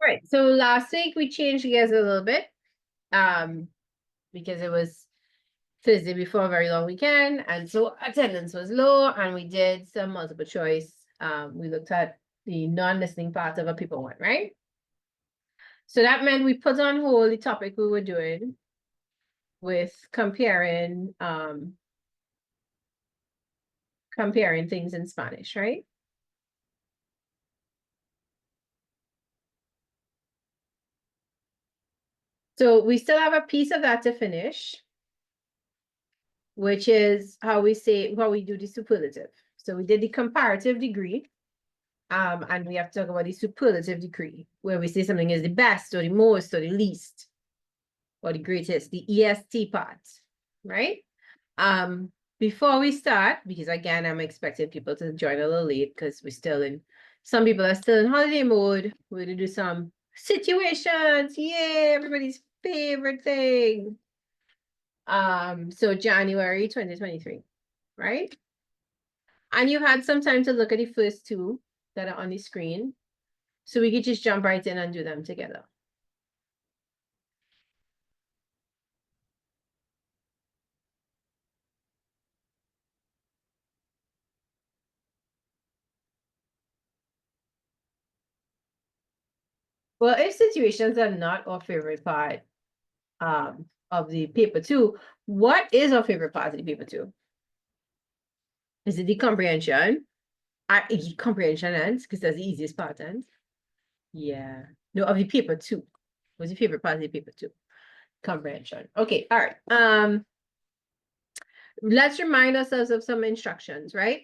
right, so last week we changed gears a little bit, because it was Thursday before a very long weekend, and so attendance was low, and we did some multiple choice. We looked at the non-listening part of a paper one, right? So that meant we put on hold the topic we were doing with comparing things in Spanish, right? So we still have a piece of that to finish, which is how we do the superlative. So we did the comparative degree, and we have to talk about the superlative degree, where we say something is the best or the most or the least or the greatest, the EST part, right? Before we start, because again, I'm expecting people to join a little late because some people are still in holiday mode. We're gonna do some situations. Yay, everybody's favorite thing. So January 2023, right? And you had some time to look at the first two that are on the screen. So we could just jump right in and do them together. Well, if situations are not our favorite part of the paper two, what is our favorite part of the paper two? Is it the comprehension? Comprehension ends, because that's the easiest part ends. Yeah. No, of the paper two. What's your favorite part of the paper two? Comprehension. Okay, all right. Let's remind ourselves of some instructions, right?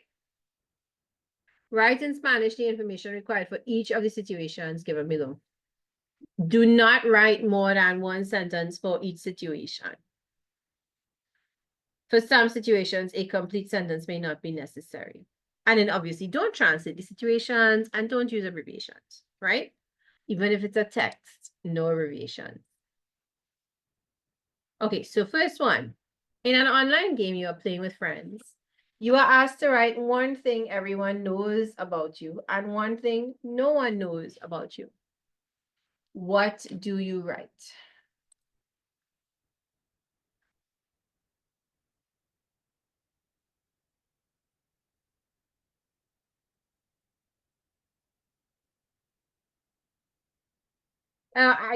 Write in Spanish the information required for each of the situations given below. Do not write more than one sentence for each situation. For some situations, a complete sentence may not be necessary. And then obviously don't translate the situations and don't use abbreviations, right? Even if it's a text, no abbreviations. Okay, so first one. In an online game you are playing with friends, you are asked to write one thing everyone knows about you and one thing no one knows about you. What do you write?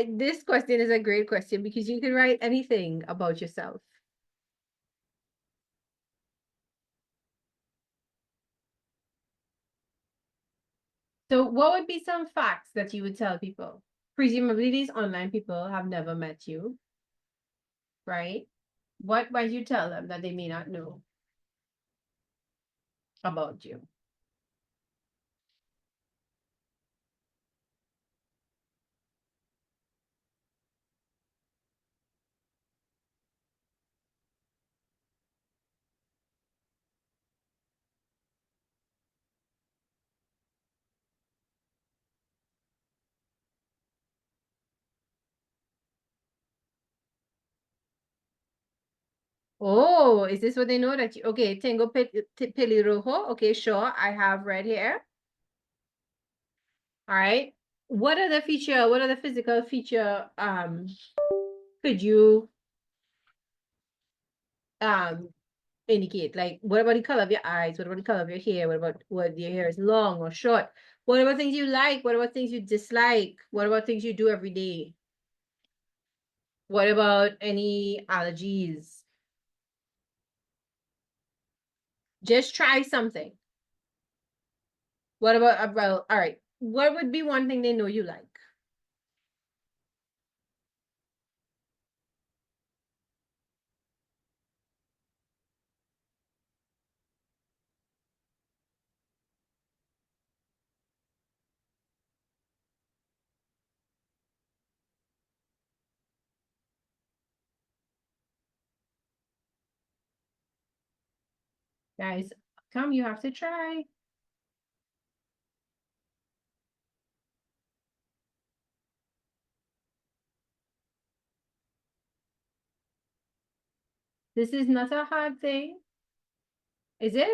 This question is a great question because you can write anything about yourself. So what would be some facts that you would tell people? Presumably these online people have never met you, right? What might you tell them that they may not know about you? Oh, is this what they know that you, okay, tengo pelirrojo. Okay, sure, I have red hair. All right. What other physical feature could you um indicate? Like, what about the color of your eyes? What about the color of your hair? What about what your hair is long or short? What about things you like? What about things you dislike? What about things you do every day? What about any allergies? Just try something. What about, well, all right. What would be one thing they know you like? Guys, come, you have to try. This is not a hard thing. Is it?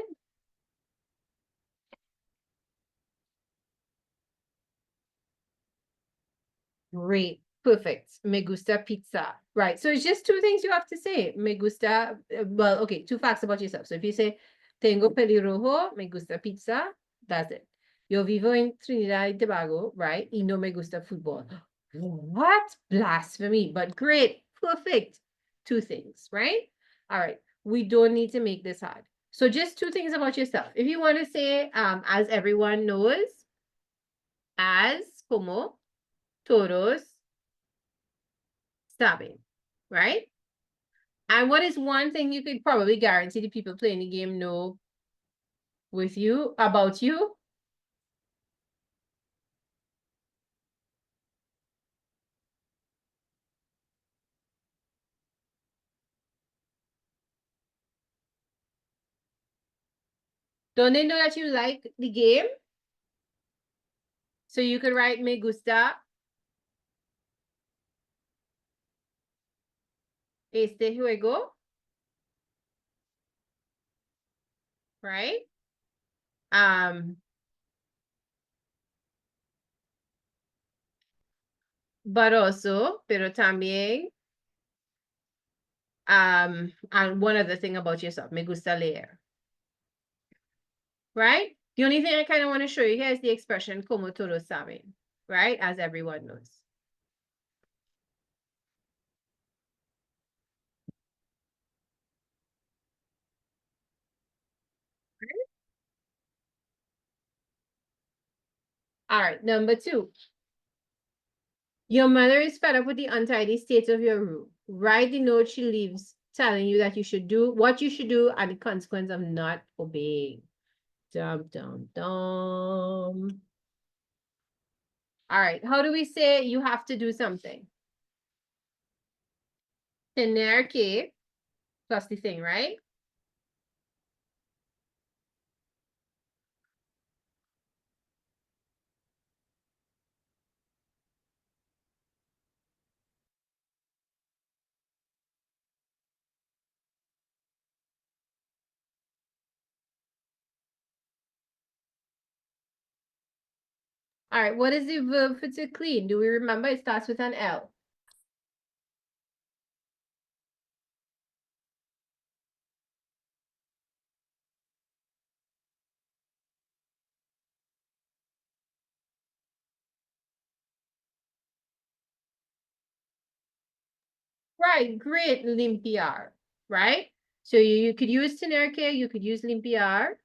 Great. Perfect. Me gusta pizza. Right. So it's just two things you have to say. Me gusta, well, okay, two facts about yourself. So if you say, tengo pelirrojo, me gusta pizza, that's it. Yo vivo en Trinidad y Tobago, right? Y no me gusta fútbol. What? Blasphemy. But great. Perfect. Two things, right? All right. We don't need to make this hard. So just two things about yourself. If you want to say, as everyone knows, as como todos saben, right? And what is one thing you could probably guarantee the people playing the game know with you, about you? Don't they know that you like the game? So you could write me gusta este juego, right? Um, but also, pero también, and one other thing about yourself, me gusta leer, right? The only thing I kind of want to show you here is the expression como todos saben, right? As everyone knows. All right, number two. Your mother is fed up with the untidy state of your room. Write the note she leaves telling you that you should do what you should do and the consequence of not obeying. Dum, dum, dum. All right, how do we say you have to do something? Tener que plus the thing, right? All right, what is the verb for to clean? Do we remember it starts with an L? Right, great, limpiar, right? So you could use tener que, you could use limpiar.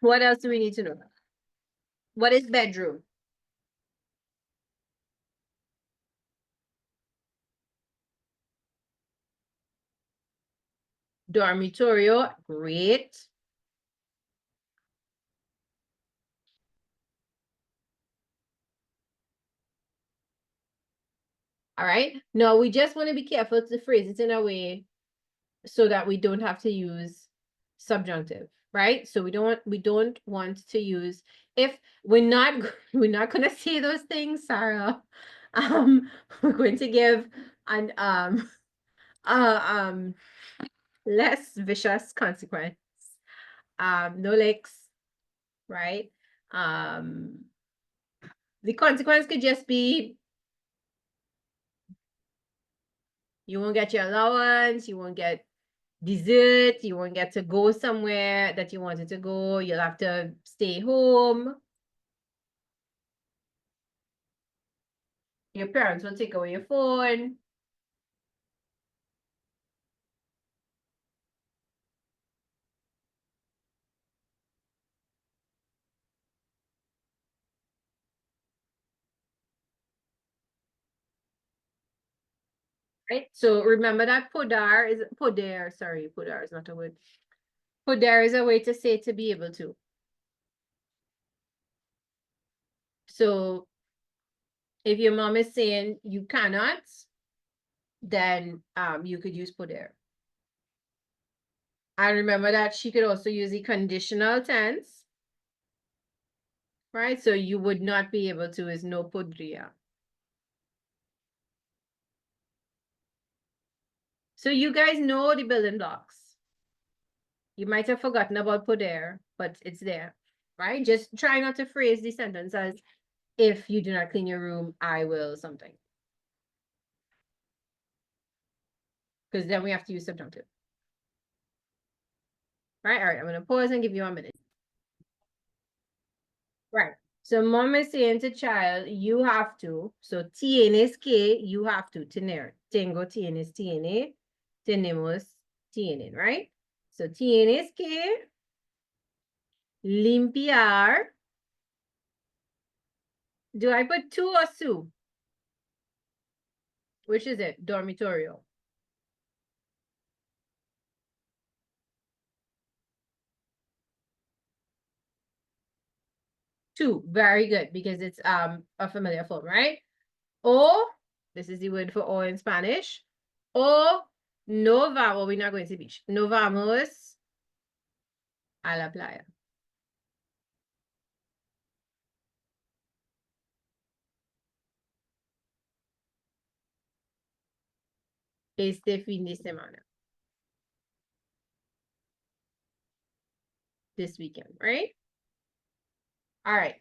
What else do we need to know? What is bedroom? Dormitorio, great. All right. No, we just want to be careful to phrase it in a way so that we don't have to use subjunctive, right? So we don't want to use if we're not gonna say those things, Sarah. We're going to give an uh less vicious consequence. No licks, right? Um the consequence could just be you won't get your allowance, you won't get dessert, you won't get to go somewhere that you wanted to go, you'll have to stay home. Your parents will take away your phone. Right? So remember that podar is not a word. Podar is a way to say to be able to. So if your mom is saying you cannot, then you could use poder. And remember that she could also use the conditional tense, right? So you would not be able to is no podría. So you guys know the building blocks. You might have forgotten about poder, but it's there. right? Just try not to phrase the sentence as, if you do not clean your room, I will something. Because then we have to use subjunctive. Right, all right, I'm gonna pause and give you 1 minute. Right, so mom is saying to child, you have to, so tienes que, you have to, tener, tengo, tienes, tiene, tenemos, tienen, right? So tienes que limpiar. Do I put tu or su? Which is it? Dormitorio. Tu, very good, because it's a familiar form, right? O, this is the word for o in Spanish. O no vamos, we're not going to the beach. No vamos a la playa. Este fin de semana. This weekend, right? All right.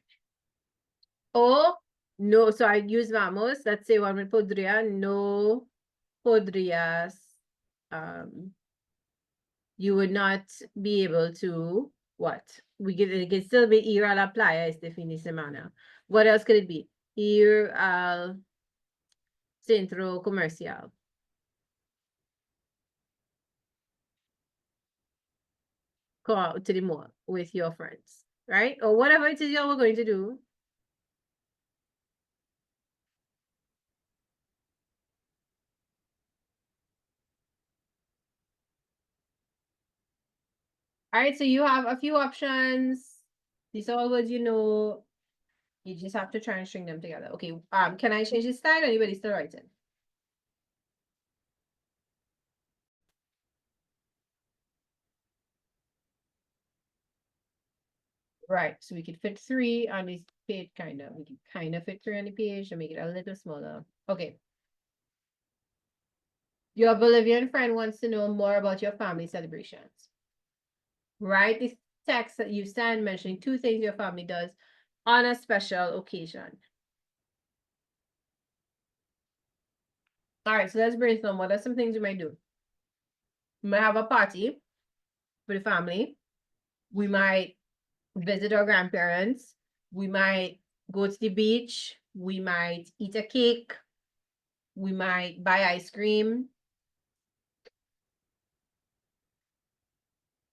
O no, so I use vamos. Let's say one with podría. No podrías. You would not be able to what? It could still be ir a la playa este fin de semana. What else could it be? Ir al centro comercial. Go out to the mall with your friends, right? Or whatever it is you're going to do. All right, so you have a few options. These are all words you know. You just have to try and string them together. Okay, can I change the style? Anybody still writing? Right, so we could fit 3 on this page, kind of. We could kind of fit 3 on the page and make it a little smaller. Okay. Your Bolivian friend wants to know more about your family celebrations. Write this text that you send mentioning 2 things your family does on a special occasion. All right, so let's brainstorm. What are some things we might do? We might have a party for the family. We might visit our grandparents. We might go to the beach. We might eat a cake. We might buy ice cream.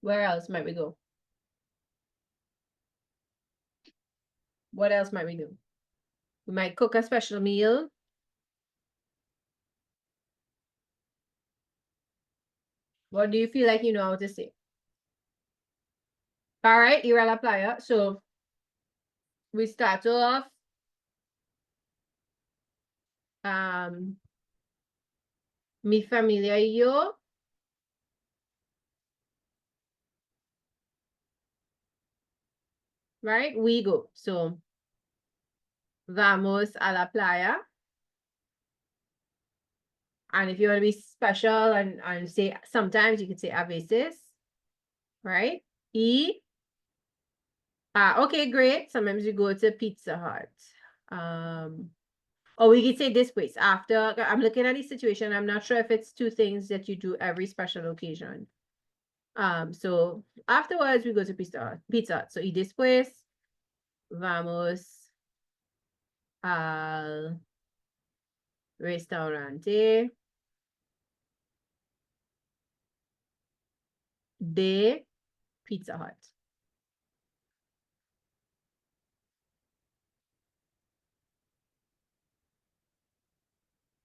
Where else might we go? What else might we do? We might cook a special meal. What do you feel like you know how to say? All right, ir a la playa. So we start off. Mi familia y yo. Right, we go. So vamos a la playa. And if you want to be special and say sometimes, you could say a veces. Right? Y. Okay, great. Sometimes we go to Pizza Hut. Or we could say this place. After, I'm looking at the situation. I'm not sure if it's 2 things that you do every special occasion. So afterwards, we go to Pizza Hut. So y después vamos al restaurante de Pizza Hut.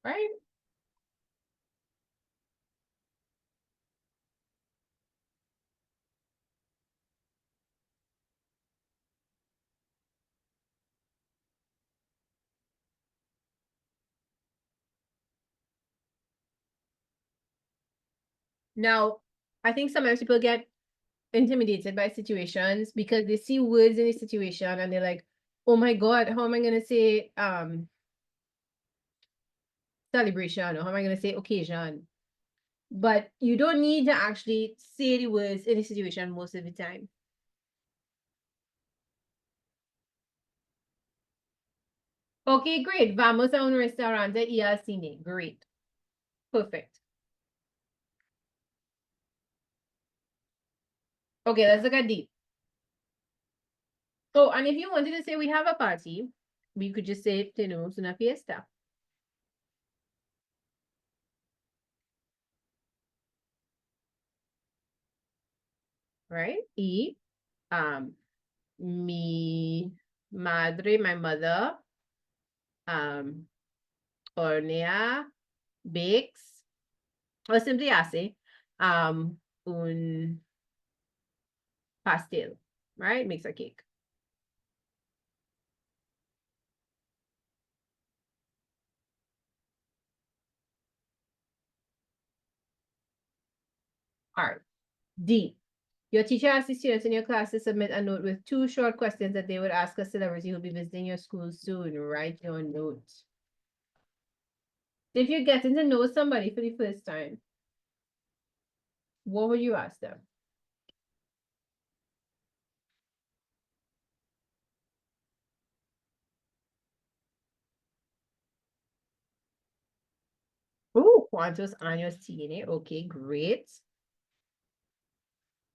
Right? Now, I think sometimes people get intimidated by situations because they see words in a situation and they're like, oh my God, how am I going to say celebration, or how am I going to say occasion? But you don't need to actually say the words in a situation most of the time. Okay, great. Vamos a un restaurante y al cine. Great. Perfect. Okay, let's look at D. Oh, and if you wanted to say we have a party, we could just say tenemos una fiesta. Right? Y mi madre, my mother, hornea, bakes, or simply hace un pastel, right? Makes a cake. All right. D. Your teacher asks the students in your class to submit a note with 2 short questions that they would ask a celebrity who'll be visiting your school soon. Write your note. If you're getting to know somebody for the first time, what would you ask them? Oh, ¿cuántos años tiene? Okay, great.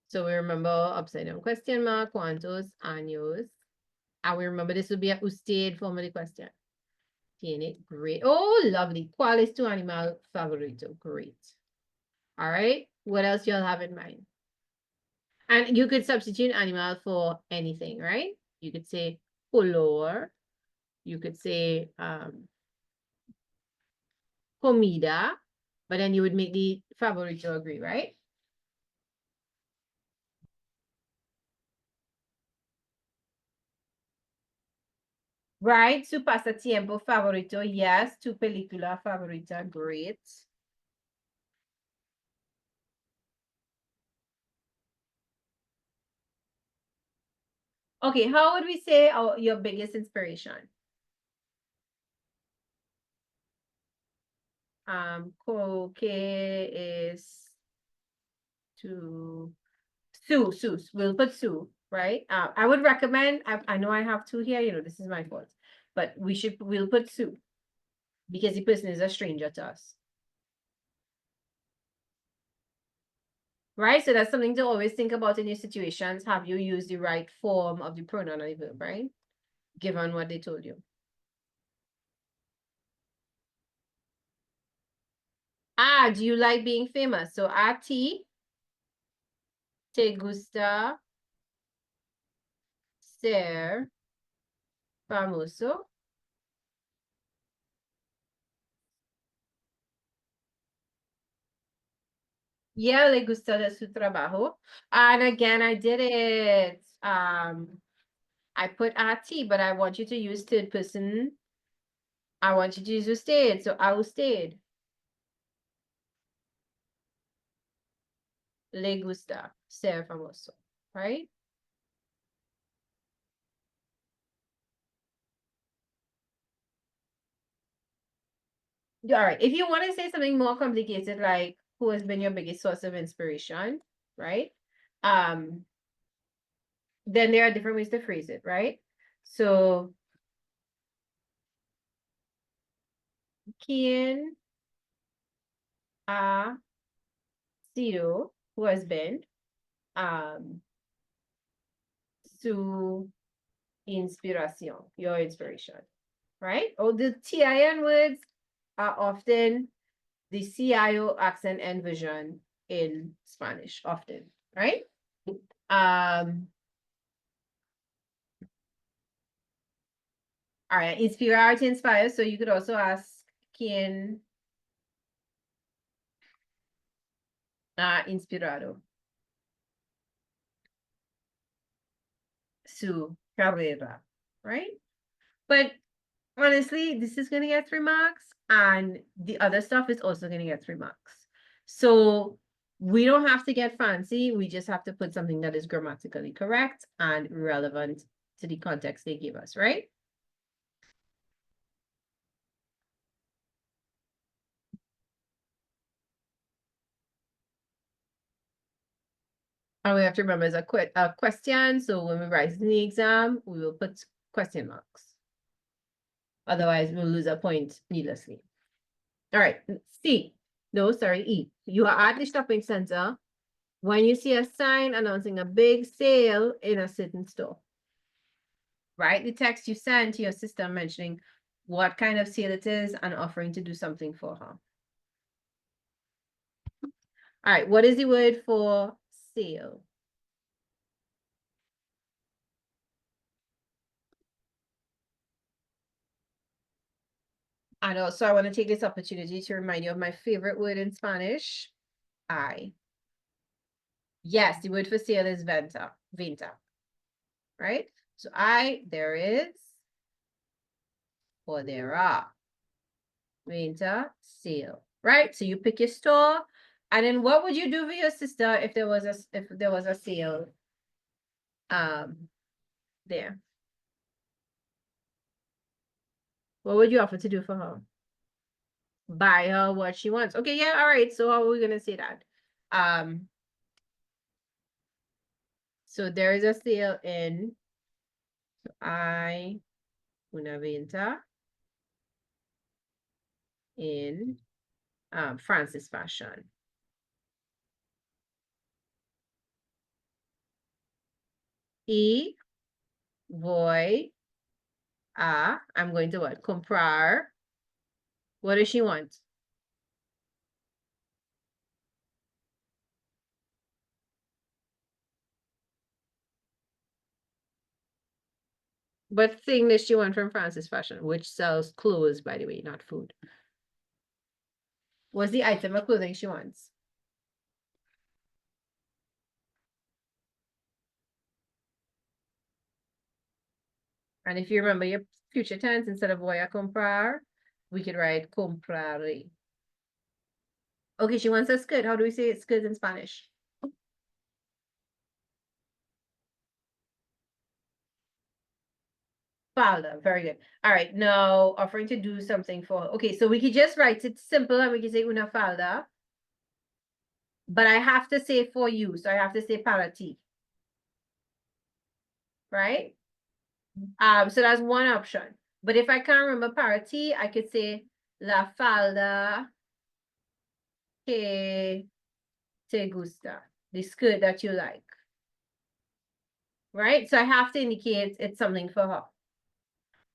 So we remember upside down question mark, ¿cuántos años? And we remember this would be a usted form of the question. Tiene, great. Oh, lovely. ¿Cuál es tu animal favorito? Great. All right. What else y'all have in mind? And you could substitute animal for anything, right? You could say color. You could say comida, but then you would make the favorito agree, right? Right, su pasatiempo favorito, yes. Tu película favorita, great. Okay, how would we say your biggest inspiration? Que is to Sue. We'll put Sue, right? I would recommend, I know I have two here, this is my fault, but we'll put Sue because the person is a stranger to us. Right? So that's something to always think about in your situations. Have you used the right form of the pronoun or the verb, right? Given what they told you. Do you like being famous? So a ti te gusta ser famoso. Yeah, le gusta de su trabajo. And again, I did it. I put a ti, but I want you to use third person. I want you to use usted. So a usted le gusta ser famoso, right? All right. If you want to say something more complicated, like who has been your biggest source of inspiration, right? Then there are different ways to phrase it, right? So, ¿quién ha sido, who has been, su inspiración, your inspiration, right? Oh, the TIN words are often the CIO accent and version in Spanish, often, right? All right, inspirar to inspire. So you could also ask quién ha inspirado su carrera, right? But honestly, this is going to get 3 marks, and the other stuff is also going to get 3 marks. So we don't have to get fancy. We just have to put something that is grammatically correct and relevant to the context they give us, right? And we have to remember it's a question. So when we write in the exam, we will put question marks. Otherwise, we'll lose a point needlessly. All right, C. No, sorry, E. You are at the shopping center when you see a sign announcing a big sale in a certain store. Write the text you send to your sister mentioning what kind of sale it is and offering to do something for her. All right, what is the word for sale? And also, I want to take this opportunity to remind you of my favorite word in Spanish, I. Yes, the word for sale is venta, right? So there is, or there are. Venta, sale, right? So you pick your store, and then what would you do for your sister if there was a sale there? What would you offer to do for her? Buy her what she wants. Okay, yeah, all right. So how are we gonna say that? So there is a sale in una venta in Francis Fashion. Y voy I'm going to what? Comprar. What does she want? What thing does she want from Francis Fashion, which sells clothes, by the way, not food? What's the item of clothing she wants? And if you remember your future tense, instead of voy a comprar, we could write compraré. Okay, she wants a skirt. How do we say skirt in Spanish? Falda. Very good. All right, now offering to do something for her. Okay, so we could just write it simple and we can say una falda. But I have to say for you, so I have to say para ti. Right? So that's one option. But if I can't remember para ti, I could say la falda que te gusta, the skirt that you like. Right? So I have to indicate it's something for her.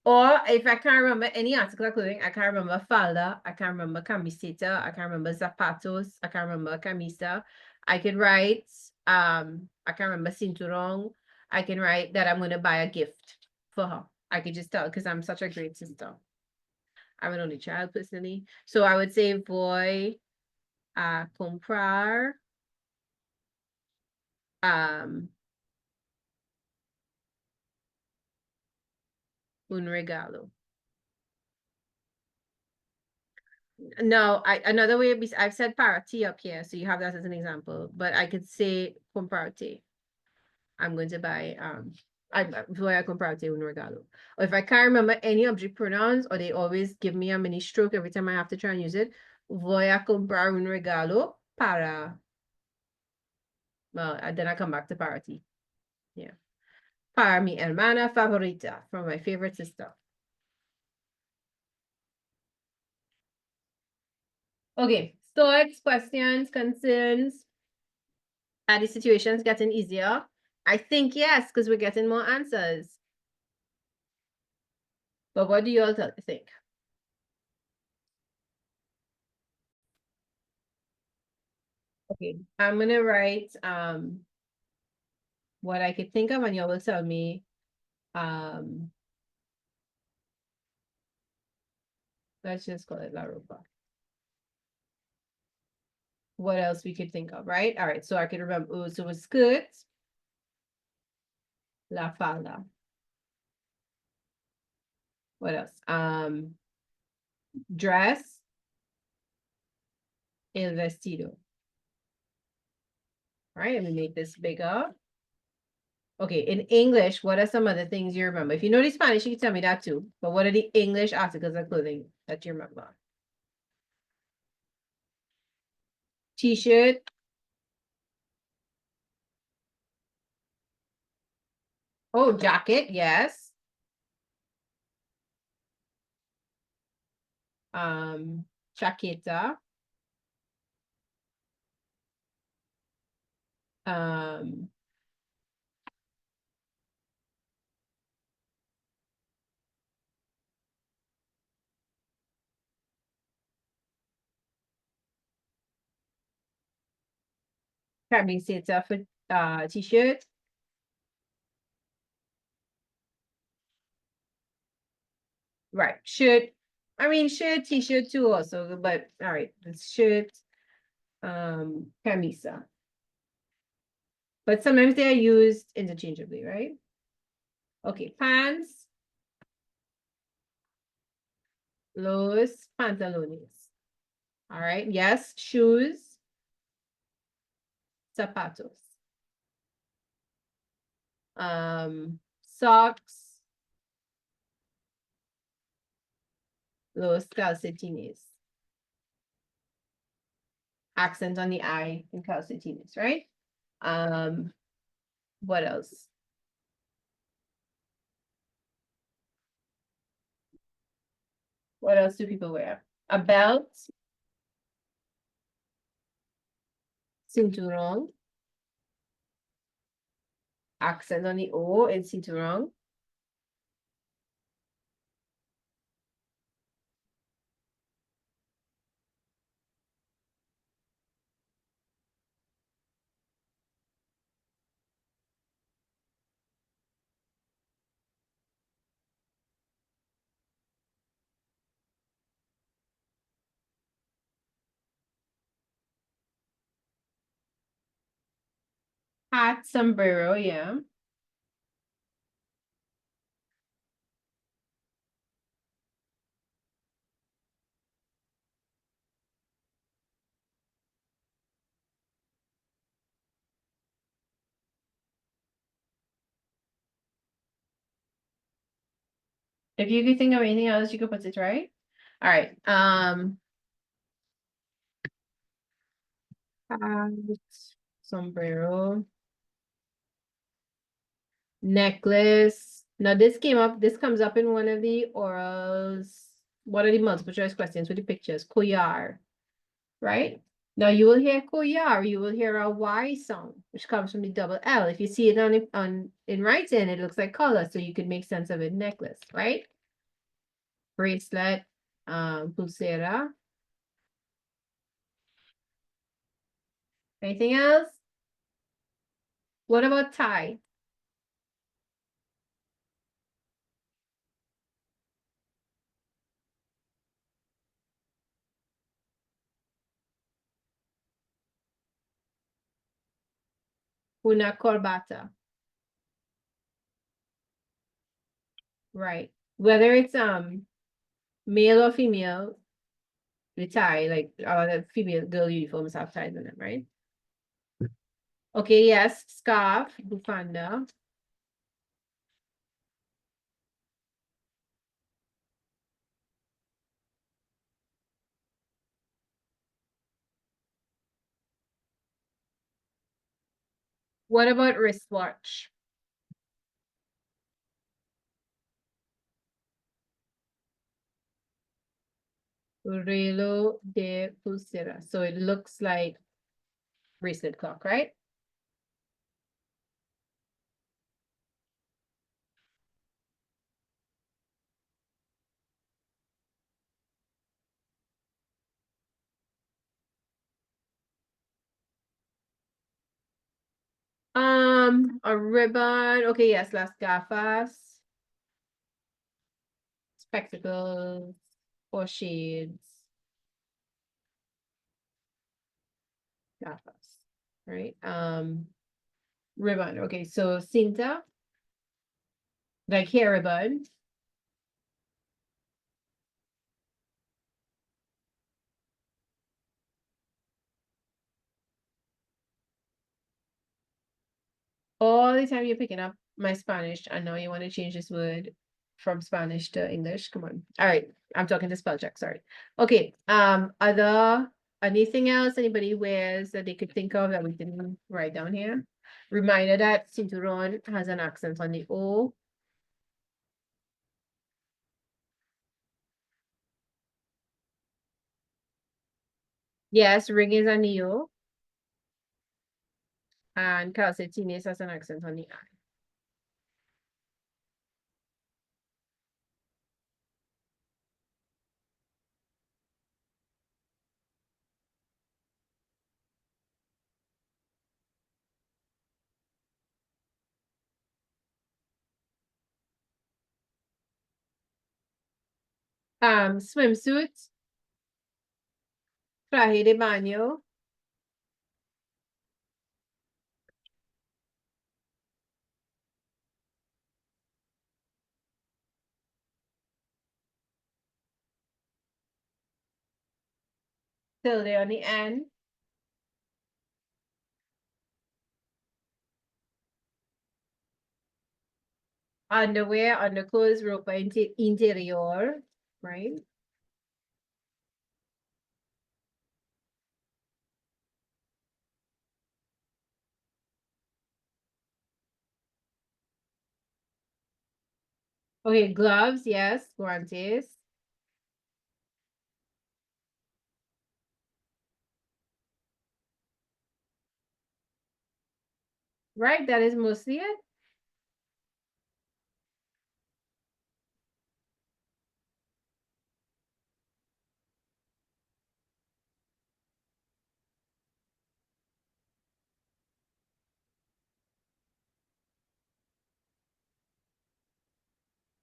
Or if I can't remember any article of clothing, I can't remember falda, I can't remember camiseta, I can't remember zapatos, I can't remember camisa. I can write, I can't remember cinturón. I can write that I'm going to buy a gift for her. I could just tell because I'm such a great sister. I'm an only child personally. So I would say voy a comprar un regalo. No, another way I've said parati up here, so you have that as an example, but I could say comprarte. I'm going to buy voy a comprarte un regalo. Or if I can't remember any object pronouns, or they always give me a mini stroke every time I have to try and use it, voy a comprar un regalo para. Well, then I come back to parati. Yeah. Para mi hermana favorita, from my favorite sister. Okay, thoughts, questions, concerns? Are the situations getting easier? I think yes, because we're getting more answers. But what do you all think? Okay, I'm gonna write what I could think of, and you will tell me let's just call it La Ropa. What else we could think of, right? All right, so I could remember. Oh, so it was skirt, la falda. What else? Dress, el vestido. All right, let me make this bigger. Okay, in English, what are some other things you remember? If you know the Spanish, you can tell me that too. But what are the English articles of clothing that you remember? T-shirt. Oh, jacket, yes. chaqueta, um, camiseta for t-shirt. Right, shirt. I mean shirt, t-shirt too also, but all right, it's shirt, camisa. But sometimes they are used interchangeably, right? Okay, pants, los pantalones. All right, yes, shoes, zapatos. Socks, los calcetines. Accent on the I in calcetines, right? What else? What else do people wear? A belt, cinturón. Accent on the O in cinturón. Hat, sombrero, yeah. If you could think of anything else, you could put it right. All right. Hat, sombrero, necklace. Now this comes up in one of the orals. What are the multiple choice questions with the pictures? Collar, right? Now you will hear collar, you will hear a Y sound, which comes from the double L. If you see it in writing, it looks like color, so you could make sense of it. Necklace, right? Bracelet, pulsera. Anything else? What about tie? Una corbata, right? Whether it's male or female, the tie, like the female girl uniforms have ties in them, right? Okay, yes, scarf, bufanda. What about wristwatch? Reloj de pulsera. So it looks like bracelet clock, right? A ribbon. Okay, yes, las gafas, spectacles, or shades, gafas, right? Ribbon. Okay, so cinta, like hair ribbon. All the time you're picking up my Spanish, and now you want to change this word from Spanish to English. Come on. All right, I'm talking to spell check. Sorry. Okay. Other anything else anybody wears that they could think of that we didn't write down here? Reminder that cinturón has an accent on the O. Yes, ring is an EO. And calcetines has an accent on the I. Swimsuit, traje de baño, tilde on the end. Underwear, underclothes, ropa interior, right? Okay, gloves, yes, guantes. Right, that is mostly it.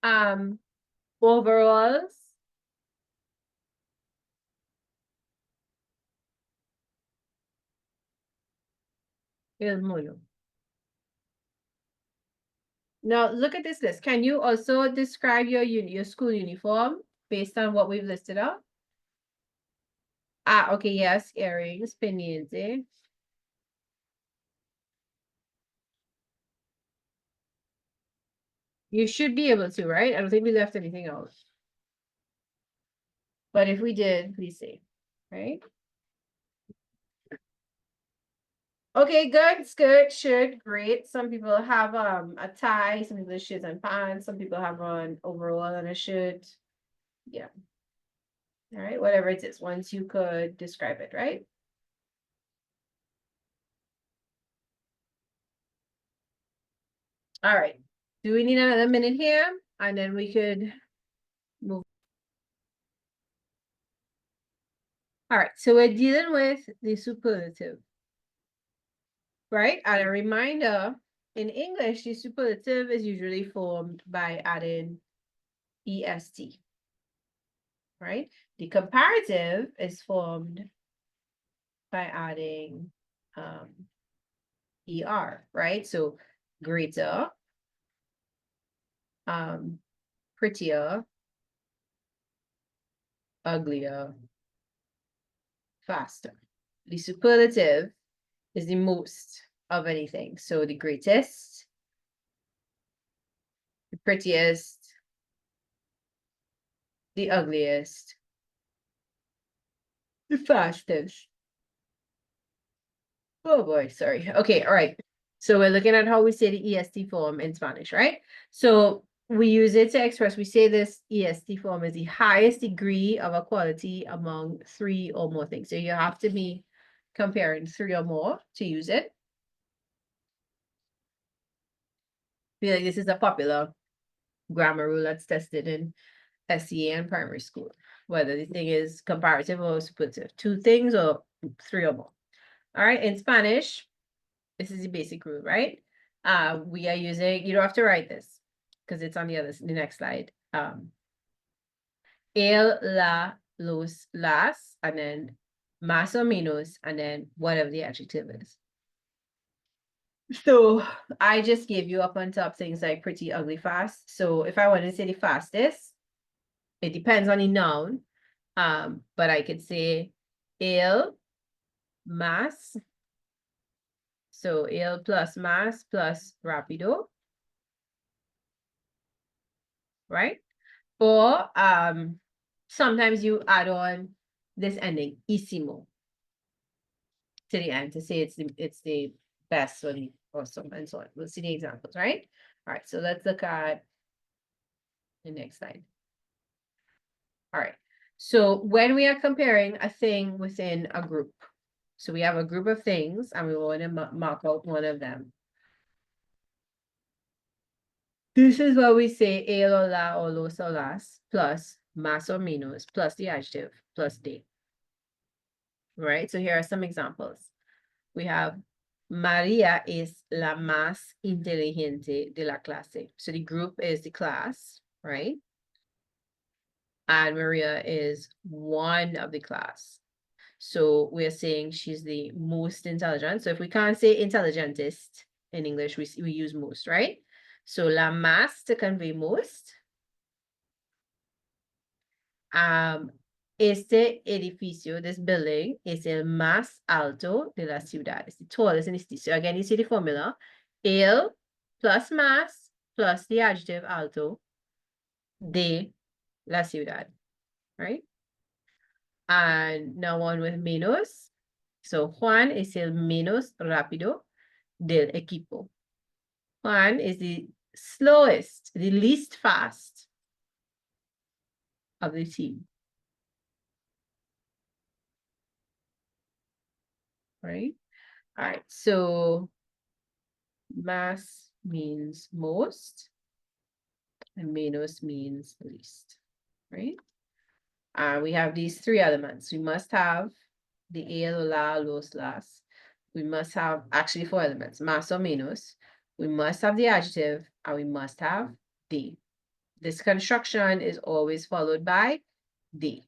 Um, overalls, el mono. Now look at this list. Can you also describe your school uniform based on what we've listed out? Ah, okay, yes, earrings, pendiente. You should be able to, right? I don't think we left anything out. But if we did, please say, right? Okay, good. Skirt, shirt, great. Some people have a tie, some people have shirts and pants, some people have on overall and a shirt. Yeah. All right, whatever it is, once you could describe it, right? All right. Do we need another minute here? And then we could move. All right, so we're dealing with the superlative, right? And a reminder, in English, the superlative is usually formed by adding EST, right? The comparative is formed by adding ER, right? So greater, prettier, uglier, faster. The superlative is the most of anything. So the greatest, the prettiest, the ugliest, the fastest. Oh boy, sorry. Okay, all right. So we're looking at how we say the EST form in Spanish, right? So we use it to express, we say this EST form is the highest degree of equality among three or more things. So you have to be comparing three or more to use it. I feel like this is a popular grammar rule that's tested in SEA and primary school, whether the thing is comparative or superlative, two things or three or more. All right, in Spanish, this is the basic rule, right? We are using, you don't have to write this because it's on the next slide. El, la, los, las, and then más o menos, and then whatever the adjective is. So I just gave you up on top things like pretty, ugly, fast. So if I want to say the fastest, it depends on the noun. But I could say el más. So el plus más plus rápido. Right? Or sometimes you add on this ending, isimo, to the end to say it's the best or so and so on. We'll see the examples, right? All right, so let's look at the next slide. All right. So when we are comparing a thing within a group, so we have a group of things and we want to mark out one of them. This is what we say el or la or los or las plus más or menos plus the adjective plus de. Right? So here are some examples. We have María es la más inteligente de la clase. So the group is the class, right? And Maria is one of the class. So we're saying she's the most intelligent. So if we can't say intelligentist in English, we use most, right? So la más to convey most. Este edificio, this building, es el más alto de la ciudad. It's the tallest in the city. So again, you see the formula. El plus más plus the adjective alto de la ciudad, right? And now one with menos. So Juan es el menos rápido del equipo. Juan is the slowest, the least fast of the team. Right? All right, so más means most, and menos means least, right? We have these three elements. We must have the el, la, los, las. We must have actually four elements, más or menos. We must have the adjective, and we must have the. This construction is always followed by the,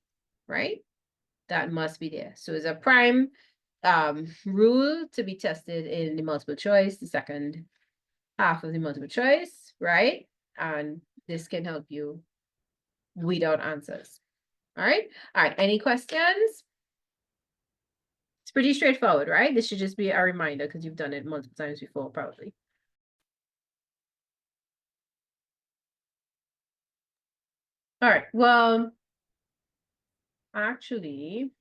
right? That must be there. So it's a prime rule to be tested in the multiple choice, the second half of the multiple choice, right? And this can help you weed out answers. All right. All right. Any questions? It's pretty straightforward, right? This should just be a reminder because you've done it multiple times before, probably. All right. Well, actually,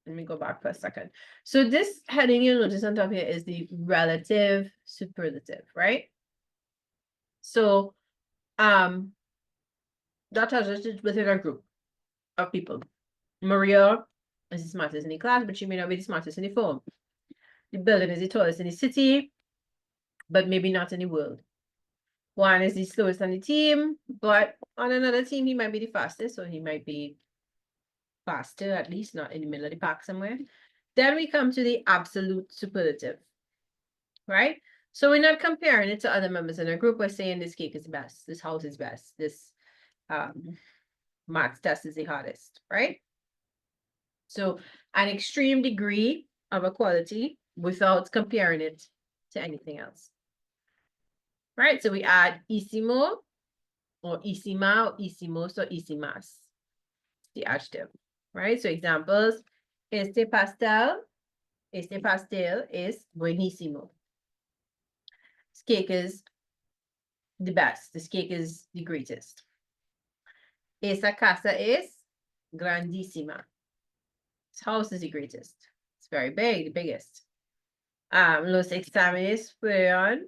let me go back for a second. So this heading you'll notice on top here is the relative superlative, right? So that tells us it's within a group of people. Maria is the smartest in the class, but she may not be the smartest in the form. The building is the tallest in the city, but maybe not in the world. Juan is the slowest on the team, but on another team, he might be the fastest, so he might be faster, at least not in the middle of the pack somewhere. Then we come to the absolute superlative, right? So we're not comparing it to other members in our group. We're saying this cake is best, this house is best, this maths test is the hardest, right? So an extreme degree of equality without comparing it to anything else. Right? So we add isimo or isima or isimos or isimas, the adjective, right? So examples, este pastel es buenísimo. This cake is the best. This cake is the greatest. Esa casa es grandísima. This house is the greatest. It's very big, the biggest. Los exámenes fueron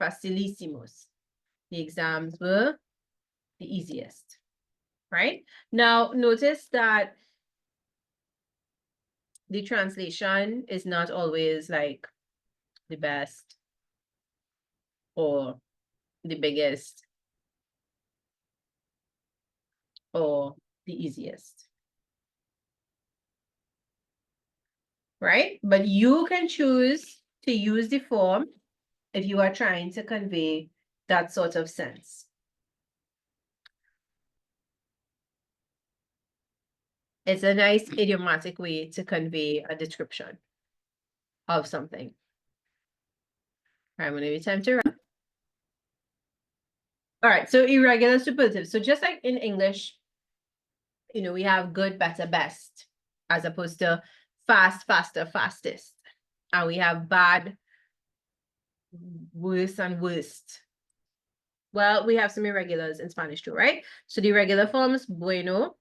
facilísimos. The exams were the easiest, right? Now, notice that the translation is not always like the best or the biggest or the easiest, right? But you can choose to use the form if you are trying to convey that sort of sense. It's a nice idiomatic way to convey a description of something. All right, I'm gonna give you time to run. All right, so irregular superlatives. So just like in English, you know, we have good, better, best, as opposed to fast, faster, fastest. And we have bad, worse, and worst. Well, we have some irregulars in Spanish too, right? So the irregular forms, bueno,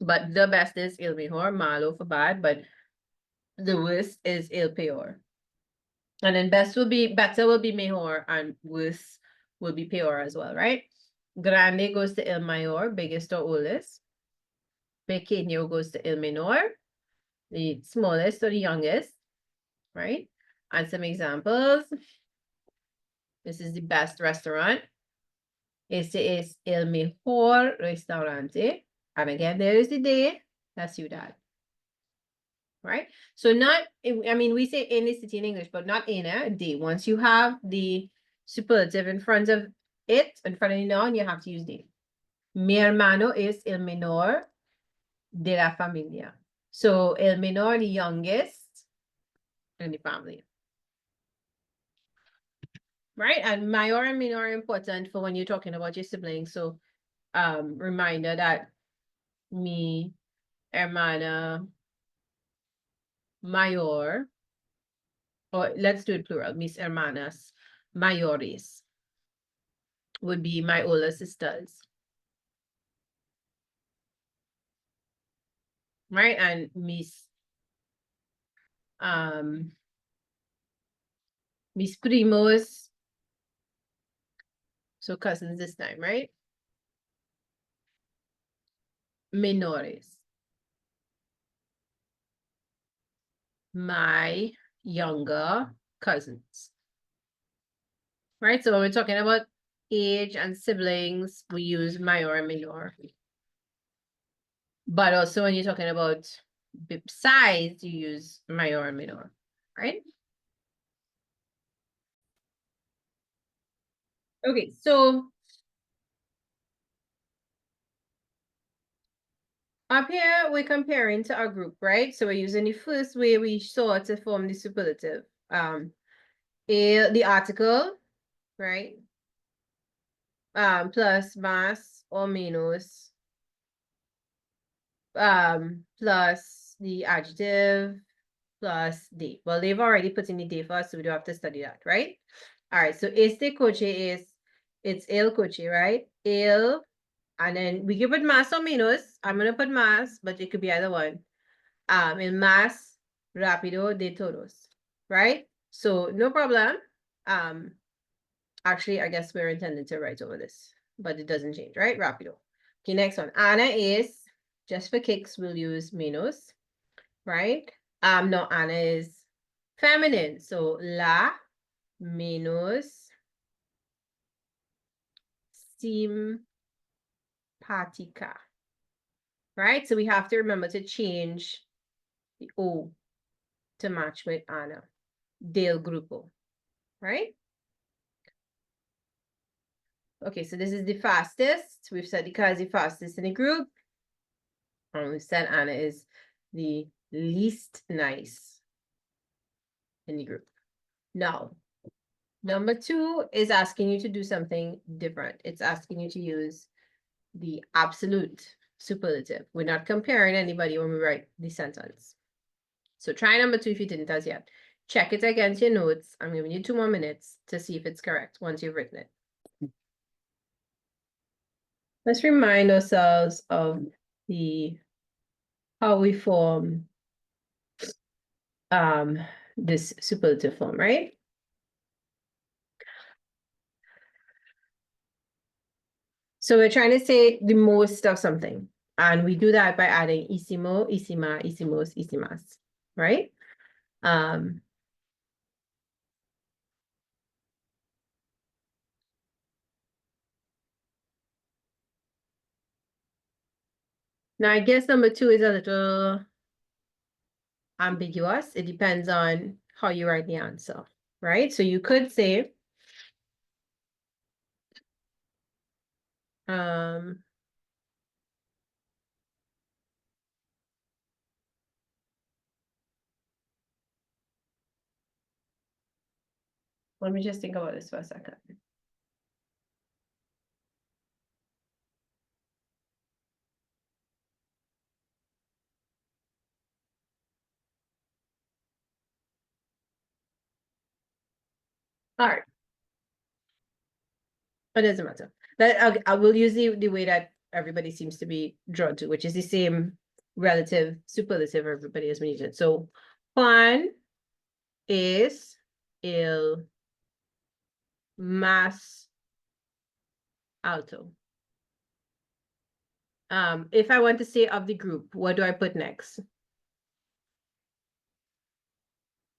but the best is el mejor, malo for bad, but the worst is el peor. And then best will be, better will be mejor, and worse will be peor as well, right? Grande goes to el mayor, biggest or oldest. Pequeño goes to el menor, the smallest or the youngest, right? And some examples. This is the best restaurant. Este es el mejor restaurante. And again, there is the de la ciudad. Right? So not, I mean, we say in the city in English, but not in a de. Once you have the superlative in front of it, in front of the noun, you have to use de. Mi hermano es el menor de la familia. So el menor, the youngest in the family. Right? And mayor and minor are important for when you're talking about your siblings. So reminder that mi hermana mayor, or let's do it plural, mis hermanas mayores would be my older sisters. Right? And mis primos, so cousins this time, right? Menores. My younger cousins. Right? So when we're talking about age and siblings, we use mayor and minor. But also when you're talking about size, you use mayor and minor, right? Okay, so up here, we're comparing to our group, right? So we're using the first way we saw to form the superlative. The article, right? Plus más or menos. Plus the adjective, plus de. Well, they've already put in the de for us, so we don't have to study that, right? All right, so este coche it's el coche, right? El, and then we can put más o menos. I'm gonna put más, but it could be either one. El más rápido de todos, right? So no problem. Actually, I guess we're intended to write over this, but it doesn't change, right? Rápido. Okay, next one. Ana is, just for kicks, we'll use menos, right? No, Ana is feminine. So la menos simpática, right? So we have to remember to change the O to match with Ana. Del grupo, right? Okay, so this is the fastest. We've said Ika is the fastest in the group. And we said Ana is the least nice in the group. Now, number 2 is asking you to do something different. It's asking you to use the absolute superlative. We're not comparing anybody when we write the sentence. So try number 2 if you didn't as yet. Check it against your notes. I'm giving you 2 more minutes to see if it's correct once you've written it. Let's remind ourselves of how we form this superlative form, right? So we're trying to say the most of something. And we do that by adding isimo, isima, isimos, isimas, right? Now I guess number 2 is a little ambiguous. It depends on how you write the answer, right? So you could say, let me just think about this for a second. All right. It doesn't matter. That I will use the way that everybody seems to be drawn to, which is the same relative superlative everybody has been using. So Juan is el más alto. If I want to say of the group, what do I put next?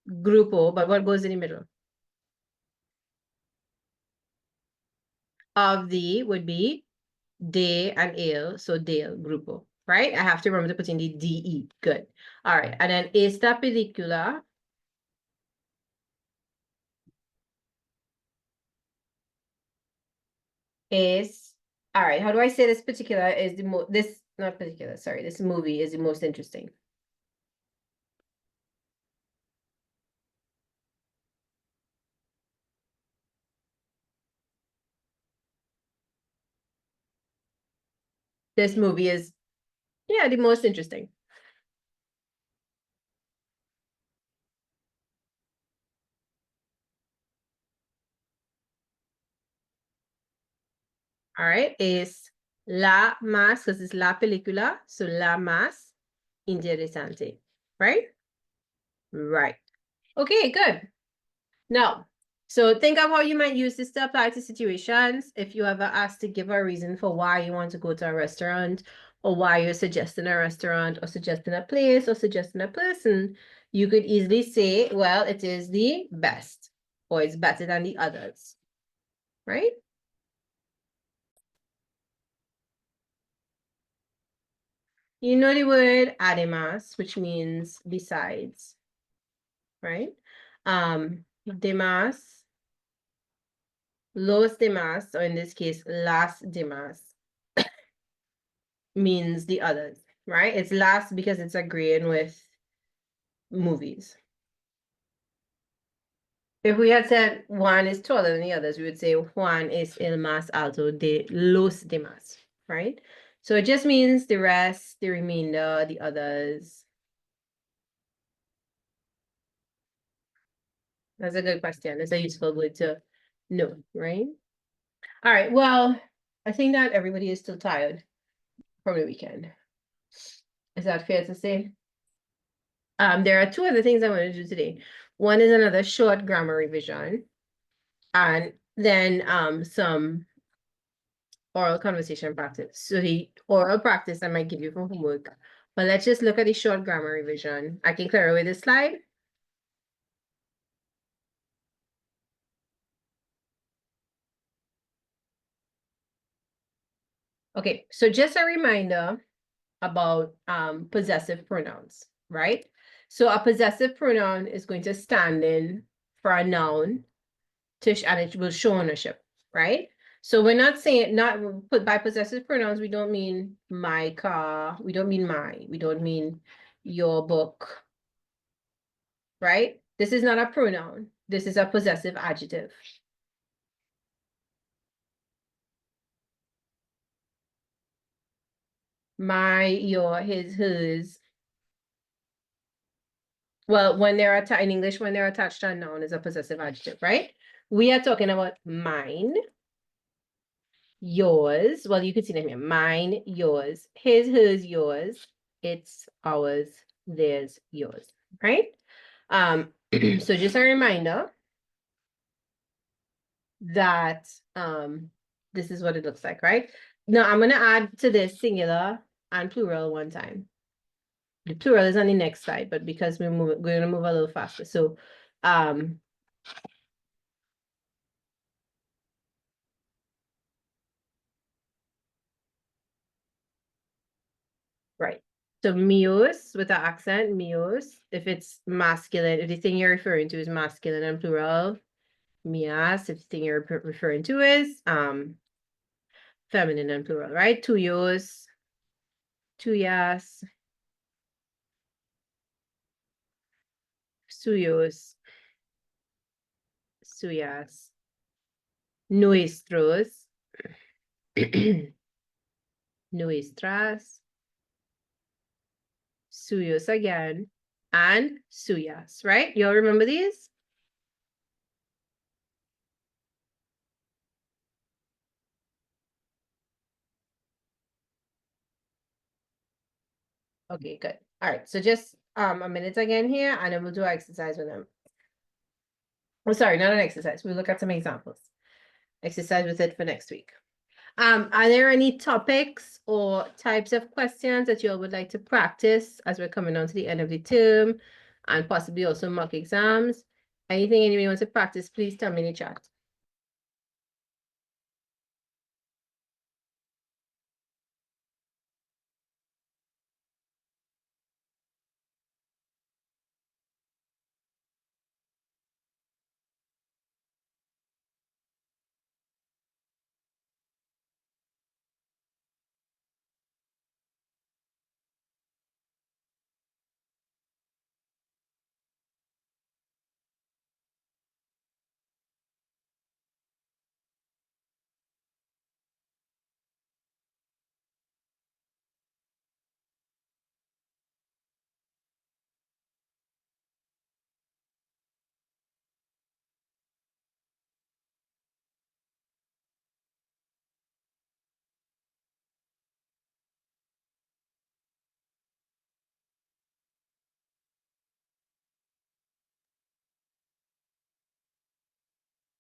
Grupo, but what goes in the middle? Of the would be de and el, so del, grupo, right? I have to remember to put in the de. Good. All right, and then esta película is, all right, how do I say this particular is the this, not particular, sorry, this movie is the most interesting. This movie is, yeah, the most interesting. All right, is la más, because it's la película, so la más interesante, right? Right. Okay, good. Now, so think of how you might use this to apply to situations. If you ever asked to give a reason for why you want to go to a restaurant, or why you're suggesting a restaurant, or suggesting a place, or suggesting a person, you could easily say, well, it is the best, or it's better than the others, right? You know the word además, which means besides, right? Demás, los demás, or in this case, las demás, means the others, right? It's last because it's agreeing with movies. If we had said one is taller than the others, we would say Juan es el más alto de los demás, right? So it just means the rest, the remainder, the others. That's a good question. It's a useful word to know, right? All right, well, I think that everybody is still tired from the weekend. Is that fair to say? There are two other things I want to do today. One is another short grammar revision, and then some oral conversation practice. So the oral practice I might give you for homework, but let's just look at the short grammar revision. I can clear away this slide. Okay, so just a reminder about possessive pronouns, right? So a possessive pronoun is going to stand in for a noun and it will show ownership, right? So we're not saying, not put by possessive pronouns, we don't mean my car, we don't mean my, we don't mean your book, right? This is not a pronoun. This is a possessive adjective. My, your, his, hers. Well, when they're attached in English, when they're attached to a noun is a possessive adjective, right? We are talking about mine, yours. Well, you could see them here. Mine, yours, his, hers, yours. It's ours, theirs, yours, right? So just a reminder that this is what it looks like, right? Now I'm gonna add to this singular and plural one time. The plural is on the next slide, but because we're gonna move a little faster. So right. So mios with the accent, mios, if it's masculine, if the thing you're referring to is masculine and plural, mias, if the thing you're referring to is feminine and plural, right? Tuyos, tuyas, suyos, suyas, nuestros, nuestras, suyos again, and suyas, right? Y'all remember these? Okay, good. All right, so just a minute again here, and then we'll do our exercise with them. Oh, sorry, not an exercise. We'll look at some examples. Exercise with it for next week. Are there any topics or types of questions that you all would like to practice as we're coming on to the end of the term and possibly also mock exams? Anything anybody wants to practice, please tell me in the chat.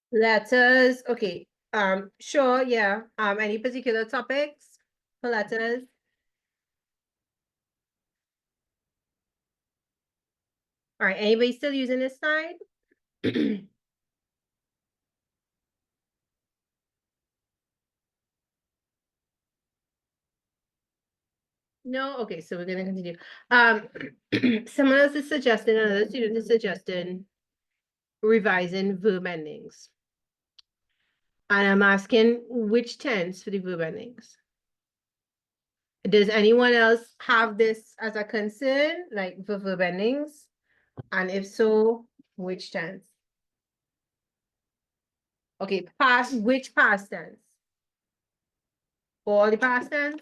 Letters, okay. Sure, yeah. Any particular topics for letters? All right, anybody still using this slide? No, okay, so we're gonna continue. Someone else is suggesting, another student is suggesting revising verb endings. And I'm asking which tense for the verb endings. Does anyone else have this as a concern, like for verb endings? And if so, which tense? Okay, past, which past tense? All the past tense?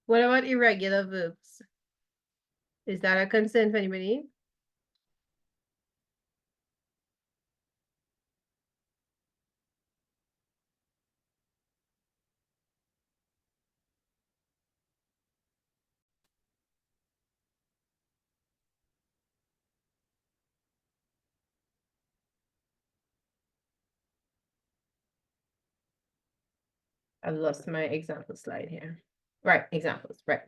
What about irregular verbs? Is that a concern for anybody? I've lost my example slide here. Right, examples, right.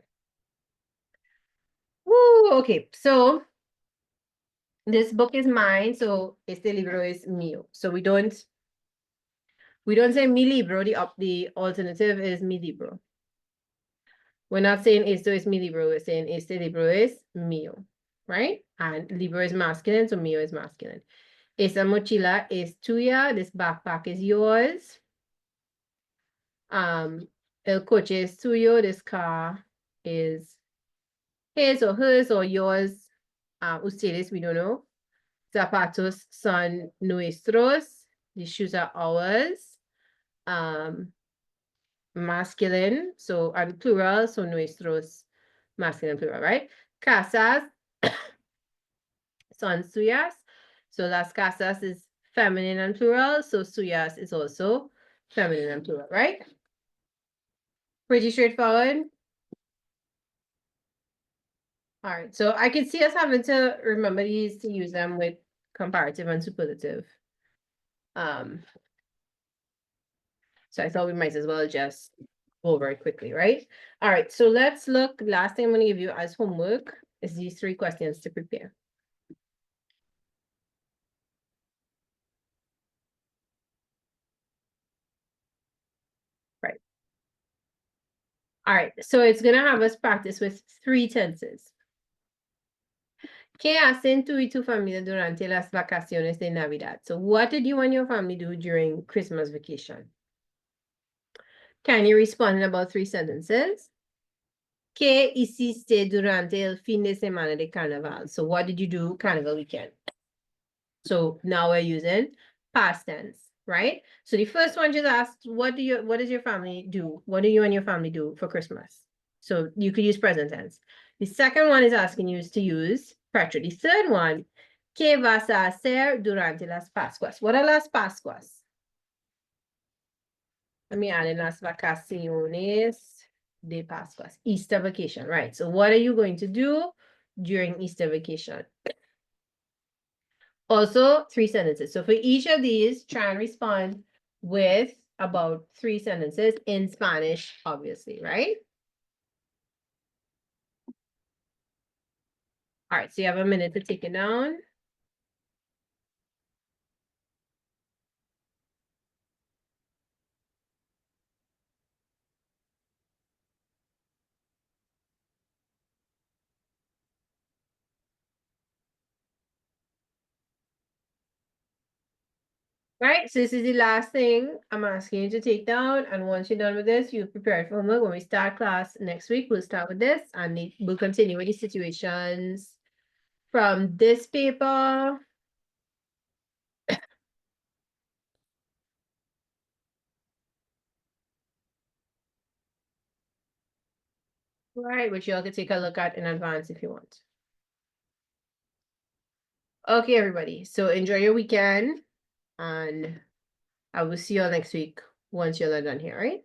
Woo, okay, so this book is mine, so este libro es mío. So we don't say mi libro, the alternative is mi libro. We're not saying esto es mi libro, we're saying este libro es mío, right? And libro is masculine, so mío is masculine. Esta mochila es tuya, this backpack is yours. El coche es tuyo, this car is his or hers or yours. Ustedes, we don't know. Zapatos son nuestros. The shoes are ours. Masculine, so and plural, so nuestros, masculine, plural, right? Casas son suyas. So las casas is feminine and plural, so suyas is also feminine and plural, right? Pretty straightforward. All right, so I can see us having to remember these to use them with comparative and superlative. So I thought we might as well just go very quickly, right? All right, so let's look. Last thing I'm going to give you as homework is these 3 questions to prepare. Right. All right, so it's going to have us practice with 3 tenses. ¿Qué hacen tú y tu familia durante las vacaciones de Navidad? So what did you and your family do during Christmas vacation? Can you respond in about 3 sentences? ¿Qué hiciste durante el fin de semana de carnaval? So what did you do carnival weekend? So now we're using past tense, right? So the first one just asked, what does your family do? What do you and your family do for Christmas? So you could use present tense. The second one is asking you to use pretérito. The third one, ¿qué vas a hacer durante las Pascuas? What are las Pascuas? Let me add in las vacaciones de Pascuas, Easter vacation, right? So what are you going to do during Easter vacation? Also, 3 sentences. So for each of these, try and respond with about 3 sentences in Spanish, obviously, right? All right, so you have a minute to take it down. Right, so this is the last thing I'm asking you to take down, and once you're done with this, you've prepared for homework. When we start class next week, we'll start with this, and we'll continue with the situations from this paper. Right, which you all can take a look at in advance if you want. Okay, everybody, so enjoy your weekend, and I will see you all next week once you're done here, right?